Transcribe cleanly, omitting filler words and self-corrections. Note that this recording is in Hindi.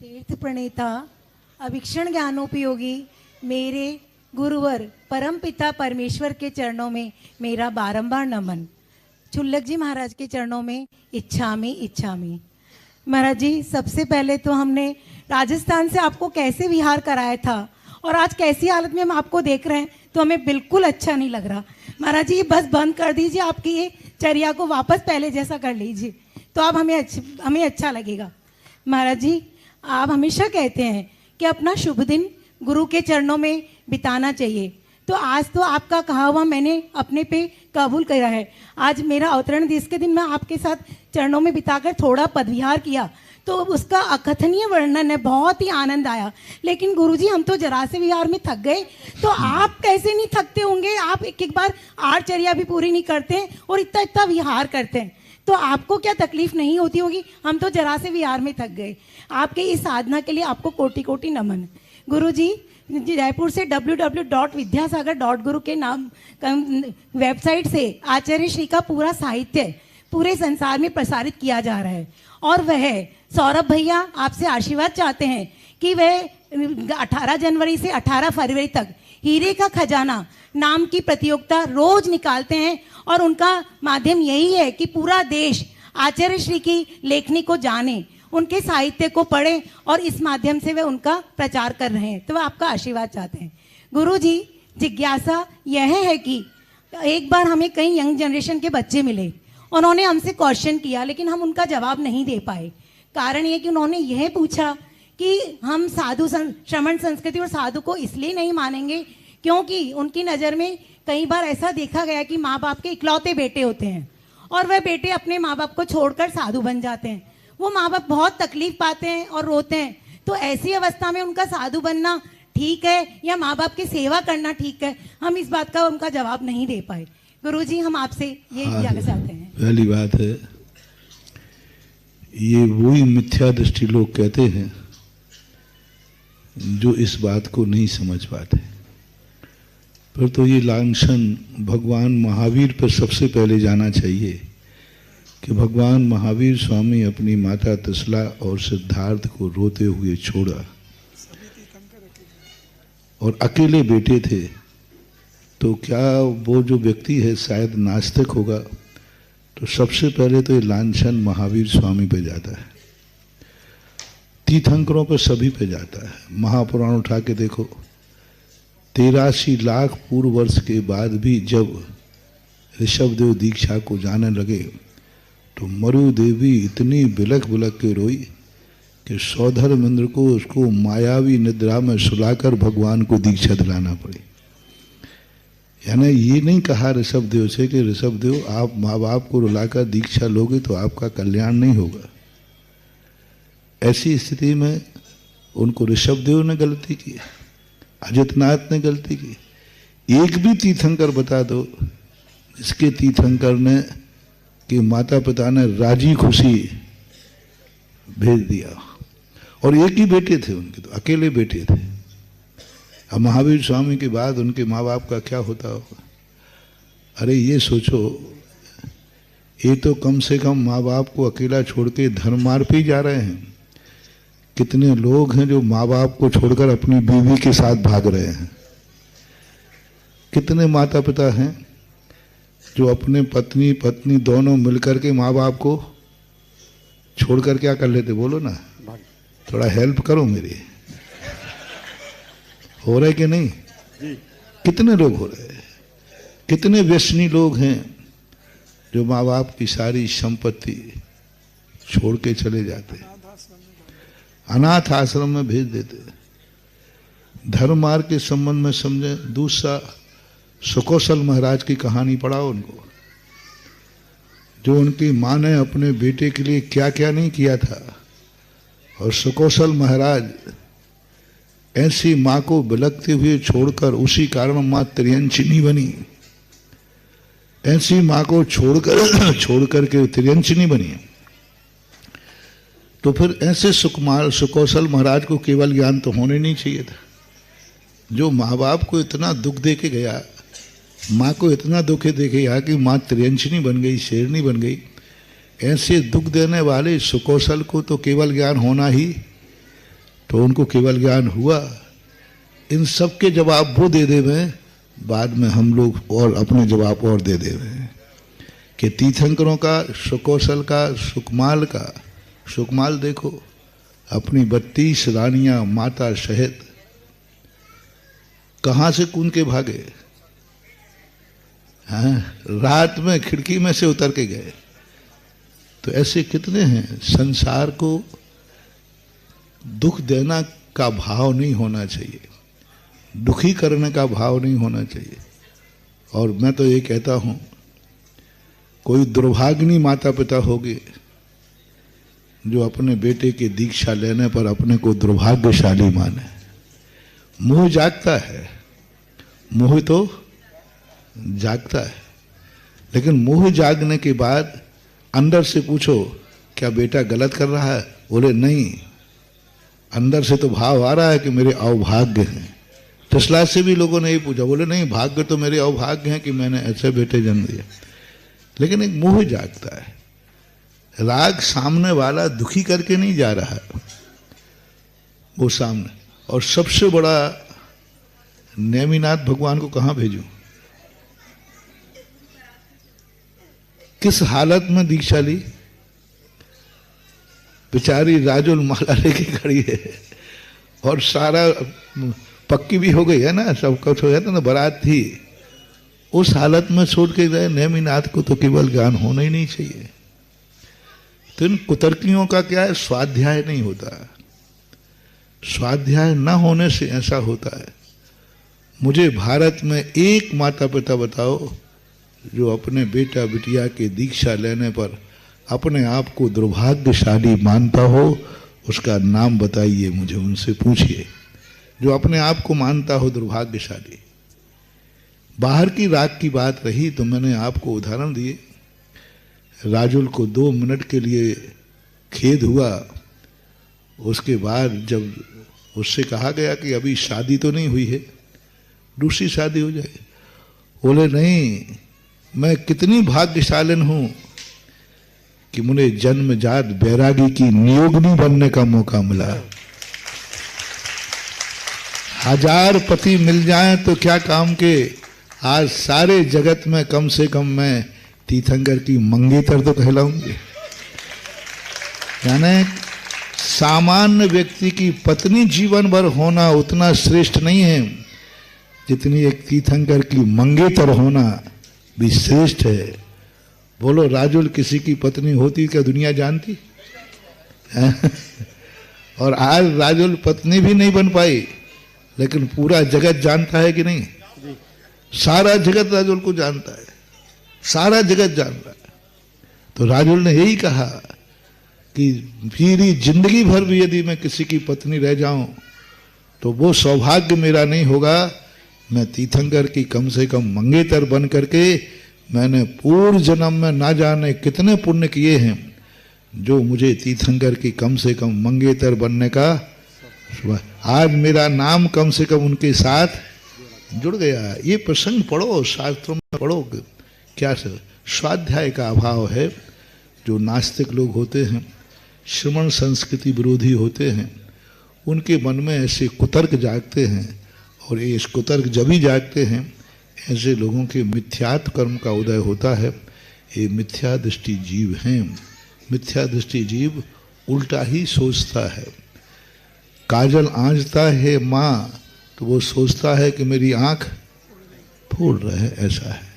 तीर्थ प्रणेता अभिक्षण ज्ञानोपयोगी मेरे गुरुवर परमपिता परमेश्वर के चरणों में मेरा बारंबार नमन। चुल्लक जी महाराज के चरणों में इच्छामी इच्छामी। महाराज जी, सबसे पहले तो हमने राजस्थान से आपको कैसे विहार कराया था और आज कैसी हालत में हम आपको देख रहे हैं तो हमें बिल्कुल अच्छा नहीं लग रहा। महाराज जी, बस बंद कर दीजिए, आपकी ये चर्या को वापस पहले जैसा कर लीजिए तो आप हमें अच्छा लगेगा। महाराज जी, आप हमेशा कहते हैं कि अपना शुभ दिन गुरु के चरणों में बिताना चाहिए, तो आज तो आपका कहा हुआ मैंने अपने पे कबूल करा है। आज मेरा अवतरण दिवस के दिन मैं आपके साथ चरणों में बिताकर थोड़ा पदविहार किया तो उसका अकथनीय वर्णन है, बहुत ही आनंद आया। लेकिन गुरुजी, हम तो जरा से विहार में थक गए, तो आप कैसे नहीं थकते होंगे? आप एक एक बार आठचर्या भी पूरी नहीं करते हैं और इतना इतना विहार करते हैं, तो आपको क्या तकलीफ नहीं होती होगी? हम तो जरा से विहार में थक गए। आपके इस साधना के लिए आपको कोटि कोटि नमन। गुरुजी, जयपुर से www.vidyasagar.guru के नाम वेबसाइट से आचार्य श्री का पूरा साहित्य पूरे संसार में प्रसारित किया जा रहा है और वह सौरभ भैया आपसे आशीर्वाद चाहते हैं कि वह 18 जनवरी से 18 फरवरी तक हीरे का खजाना नाम की प्रतियोगिता रोज निकालते हैं और उनका माध्यम यही है कि पूरा देश आचार्य श्री की लेखनी को जाने, उनके साहित्य को पढ़ें और इस माध्यम से वे उनका प्रचार कर रहे हैं, तो वह आपका आशीर्वाद चाहते हैं। गुरुजी, जिज्ञासा यह है कि एक बार हमें कई यंग जनरेशन के बच्चे मिले, उन्होंने हमसे क्वेश्चन किया लेकिन हम उनका जवाब नहीं दे पाए। कारण ये कि उन्होंने यह पूछा कि हम साधु श्रमण संस्कृति और साधु को इसलिए नहीं मानेंगे क्योंकि उनकी नज़र में कई बार ऐसा देखा गया कि माँ बाप के इकलौते बेटे होते हैं और वह बेटे अपने माँ बाप को छोड़कर साधु बन जाते हैं। वो माँ बाप बहुत तकलीफ पाते हैं और रोते हैं, तो ऐसी अवस्था में उनका साधु बनना ठीक है या माँ बाप की सेवा करना ठीक है? हम इस बात का उनका जवाब नहीं दे पाए। गुरुजी, हम आपसे ये जानना चाहते हैं। पहली बात है, ये वही मिथ्या दृष्टि लोग कहते हैं जो इस बात को नहीं समझ पाते। पर तो ये लांछन भगवान महावीर पर सबसे पहले जाना चाहिए कि भगवान महावीर स्वामी अपनी माता तसला और सिद्धार्थ को रोते हुए छोड़ा और अकेले बेटे थे, तो क्या वो जो व्यक्ति है शायद नास्तिक होगा? तो सबसे पहले तो ये लांछन महावीर स्वामी पे जाता है, तीर्थंकरों पर सभी पे जाता है। महापुराण उठा के देखो, 83 लाख पूर्व वर्ष के बाद भी जब ऋषभदेव दीक्षा को जाने लगे तो मरु देवी इतनी बिलख बिलख के रोई कि सौधर्म इंद्र को उसको मायावी निद्रा में सुलाकर भगवान को दीक्षा दिलाना पड़ी। यानी ये नहीं कहा ऋषभदेव से कि ऋषभदेव आप माँ बाप को रुलाकर दीक्षा लोगे तो आपका कल्याण नहीं होगा। ऐसी स्थिति में उनको ऋषभदेव ने गलती की, अजितनाथ ने गलती की। एक भी तीर्थंकर बता दो जिसके तीर्थंकर ने कि माता पिता ने राजी खुशी भेज दिया, और एक ही बेटे थे उनके, तो अकेले बेटे थे। अब महावीर स्वामी के बाद उनके माँ बाप का क्या होता होगा? अरे ये सोचो, ये तो कम से कम माँ बाप को अकेला छोड़ के धर्म मार्ग पे जा रहे हैं। कितने लोग हैं जो माँ बाप को छोड़कर अपनी बीवी के साथ भाग रहे हैं? कितने माता पिता हैं जो अपने पत्नी दोनों मिलकर के माँ बाप को छोड़कर क्या कर लेते? बोलो ना, थोड़ा हेल्प करो मेरी। हो रहा है कि नहीं? कितने लोग हो रहे हैं? कितने व्यसनी लोग हैं जो माँ बाप की सारी संपत्ति छोड़ के चले जाते हैं, अनाथ आश्रम में भेज देते हैं। धर्म मार्ग के संबंध में समझे। दूसरा, सुकौशल महाराज की कहानी पढ़ाओ उनको, जो उनकी माँ ने अपने बेटे के लिए क्या क्या नहीं किया था। और सुकौशल महाराज ऐसी माँ को बिलखते हुए छोड़कर, उसी कारण माँ त्रियंचिनी बनी। ऐसी माँ को छोड़कर के त्रियंचिनी बनी। तो फिर ऐसे सुकौशल महाराज को केवल ज्ञान तो होने नहीं चाहिए था। जो माँ बाप को इतना दुख दे के गया, माँ को इतना दुख दे के गया कि माँ त्रियंचिनी बन गई, शेरनी बन गई, ऐसे दुख देने वाले सुकौशल को तो केवल ज्ञान होना ही तो उनको केवल ज्ञान हुआ। इन सब के जवाब वो दे देवे, बाद में हम लोग और अपने जवाब और दे देवे कि तीर्थंकरों का, सुकौशल का, सुकमाल देखो अपनी 32 रानियां माता सहित कहाँ से कूद के भागे। हाँ, रात में खिड़की में से उतर के गए। तो ऐसे कितने हैं। संसार को दुख देना का भाव नहीं होना चाहिए, दुखी करने का भाव नहीं होना चाहिए। और मैं तो ये कहता हूं, कोई दुर्भाग्नी माता पिता होगे जो अपने बेटे की दीक्षा लेने पर अपने को दुर्भाग्यशाली माने। मोह जागता है, मोह तो जागता है, लेकिन मोह जागने के बाद अंदर से पूछो क्या बेटा गलत कर रहा है, बोले नहीं, अंदर से तो भाव आ रहा है कि मेरे अवभाग्य हैं। टेस्ला से भी लोगों ने ये पूछा, बोले नहीं, भाग्य तो मेरे अवभाग्य हैं कि मैंने ऐसे बेटे जन्म दिए। लेकिन एक मोह जागता है। राग सामने वाला दुखी करके नहीं जा रहा है, वो सामने। और सबसे बड़ा, नेमिनाथ भगवान को कहां भेजूं, किस हालत में दीक्षा ली। बेचारी राजुल माला लेके खड़ी है और सारा पक्की भी हो गई है ना, सब कुछ हो जाता ना, बारात थी। उस हालत में छोड़ के गए। नेमिनाथ को तो केवल ज्ञान होना ही नहीं चाहिए। तो इन कुतर्कियों का क्या है, स्वाध्याय नहीं होता। स्वाध्याय न होने से ऐसा होता है। मुझे भारत में एक माता पिता बताओ जो अपने बेटा बिटिया के दीक्षा लेने पर अपने आप को दुर्भाग्यशाली मानता हो, उसका नाम बताइए मुझे, उनसे पूछिए जो अपने आप को मानता हो दुर्भाग्यशाली। बाहर की राग की बात रही तो मैंने आपको उदाहरण दिए। राजुल को 2 मिनट के लिए खेद हुआ, उसके बाद जब उससे कहा गया कि अभी शादी तो नहीं हुई है, दूसरी शादी हो जाए, बोले नहीं, मैं कितनी भाग्यशालिन हूं कि मुझे जन्मजात बैरागी की नियोगनी बनने का मौका मिला। 1000 पति मिल जाएं तो क्या काम के, आज सारे जगत में कम से कम मैं तीर्थंकर की मंगेतर तो कहलाऊंगी। यानी सामान्य व्यक्ति की पत्नी जीवन भर होना उतना श्रेष्ठ नहीं है जितनी एक तीर्थंकर की मंगेतर होना भी श्रेष्ठ है। बोलो, राजुल किसी की पत्नी होती क्या दुनिया जानती? और आज राजुल पत्नी भी नहीं बन पाई, लेकिन पूरा जगत जानता है कि नहीं? सारा जगत राजुल को जानता है, सारा जगत जानता है। तो राजुल ने यही कहा कि पूरी जिंदगी भर भी यदि मैं किसी की पत्नी रह जाऊं तो वो सौभाग्य मेरा नहीं होगा। मैं तीर्थंकर की कम से कम मंगेतर बन करके मैंने पूर्व जन्म में ना जाने कितने पुण्य किए हैं जो मुझे तीर्थंकर की कम से कम मंगेतर बनने का, आज मेरा नाम कम से कम उनके साथ जुड़ गया। ये प्रसंग पढ़ो, शास्त्रों में पढ़ो। क्या स्वाध्याय का अभाव है। जो नास्तिक लोग होते हैं, श्रमण संस्कृति विरोधी होते हैं, उनके मन में ऐसे कुतर्क जागते हैं। और ये कुतर्क जब ही जागते हैं, ऐसे लोगों के मिथ्यात्व कर्म का उदय होता है। ये मिथ्या दृष्टि जीव हैं। मिथ्या दृष्टि जीव उल्टा ही सोचता है। काजल आंचता है माँ तो वो सोचता है कि मेरी आंख फूल रहे, ऐसा है।